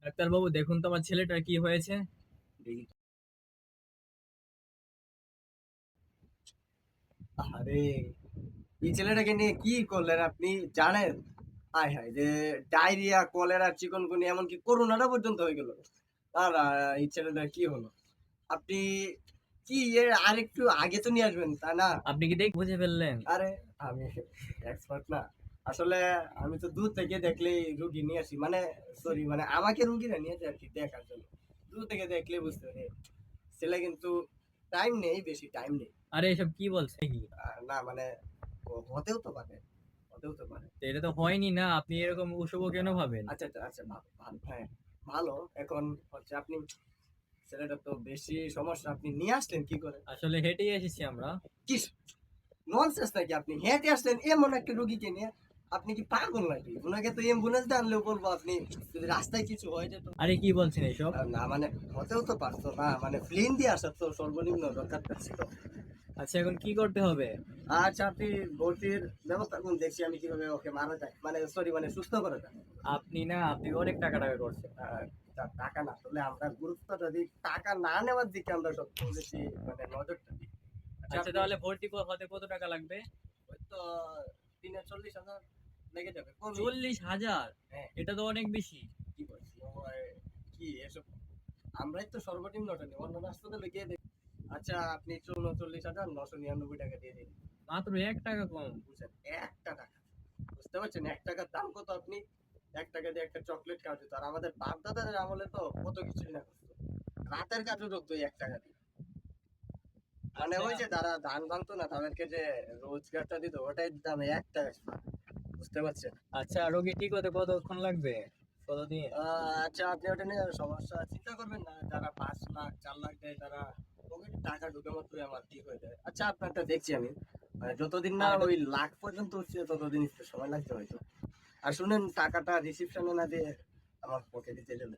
ডাক্তারবাবু, দেখুন তো আমার ছেলেটার কি হয়েছে। দেখি তো। আরে, এই ছেলেটাকে নিয়ে কি করলেন আপনি জানেন? হায় হায় যে ডায়রিয়া, কলেরা, চিকুনগুনিয়া এমনকি করোনাটা পর্যন্ত হয়ে গেল। আর এই ছেলেটার কি হলো? আপনি কি এর আরেকটু আগে তো নিয়ে আসবেন, তাই না? আপনি কি দেখে বুঝে ফেললেন? আরে, আমি এক্সপার্ট না। আসলে আমি তো দূর থেকে দেখলেই রুগী নিয়ে আসি। মানে সরি, মানে আমাকে রুগীরা নিয়ে যায় আরকি দেখার জন্য। দূর থেকে দেখলেই বুঝতে পারি। ছেলে কিন্তু টাইম নেই, বেশি টাইম নেই। আরে এসব কি বলছে কি? না মানে হতেও তো পারে। হতেও তো পারে। তো এটা তো হয়নি না, আপনি এরকম অশুভ কেন ভাবেন? আচ্ছা, আচ্ছা, আচ্ছা, ভালো, ভালো, হ্যাঁ, ভালো। এখন হচ্ছে আপনি ছেলেটার তো বেশি সমস্যা। আপনি নিয়ে আসলেন কি করে? আসলে হেঁটেই এসেছি আমরা। কি ননসেন্স নাকি আপনি? হেঁটে আসলেন এমন একটা রুগীকে নিয়ে? আপনি কি পাগল নাকি? উনাকে তো অ্যাম্বুলেন্স দিয়ে আনলেও বলবো আপনি যদি রাস্তায় কিছু হয়ে যেত। আরে কি বলছেন এসব? না মানে হতেও তো পারতো না। মানে প্লেন দিয়ে আসার তো সর্বনিম্ন দরকার ছিল। আচ্ছা, এখন কি করতে হবে? আচ্ছা, আপনি ভর্তির ব্যবস্থা করুন, দেখছি আমি কিভাবে ওকে মারা যায়। মানে সরি, মানে সুস্থ করা যায়। আপনি অনেক টাকা টাকা করছেন। আর টাকা না আসলে আমরা গুরুত্বটা দিই, টাকা না নেওয়ার দিকে আমরা সবচেয়ে বেশি মানে নজরটা দিই। আচ্ছা, আচ্ছা, আপনি তাহলে ভর্তি হতে কত টাকা লাগবে? ওই তো দিনে 40,000 লেগে যাবে। কমই। 40,000? হ্যাঁ, এটা তো অনেক বেশি। কি বলছি? কি এসব? আমরাই তো সর্বনিম্নটা নিই। অন্যান্য হাসপাতালে গিয়ে দেখি। আচ্ছা, আপনি 39,999 টাকা দিয়ে দিন। মাত্র 1 টাকা কম? বুঝছেন? ৳১ বুঝতে পারছেন? ৳১ দাম কত আপনি? ৳১ দিয়ে একটা চকলেট খাওয়া যেত। আর আমাদের বাপ-দাদাদের আমলে তো কত কিছুই না করতো। রাতের কাজও করতো এই ৳১ দিয়ে। মানে আচ্ছা। ওই যে যারা ধান ভাঙতো না, তাদেরকে যে রোজগারটা দিত, ওটাই দাম ৳১ বুঝতে পারছেন? আচ্ছা, রোগী ঠিক হতে কতক্ষণ লাগবে? কতদিন? আচ্ছা, আপনি ওটা নিয়ে সমস্যা চিন্তা করবেন না। যারা ৫ লাখ, ৪ লাখ দেয় তারা পকেটে টাকা ঢুকে মাত্রই আমার ঠিক হয়ে যায়। আচ্ছা, আপনারটা দেখছি আমি। যতদিন না আর এটা ওই লাখ পর্যন্ত উঠছে ততদিন একটু সময় লাগতে হয়তো। আর শুনেন, টাকাটা রিসিপশনে না দিয়ে আমার পকেটে চলে যাবে।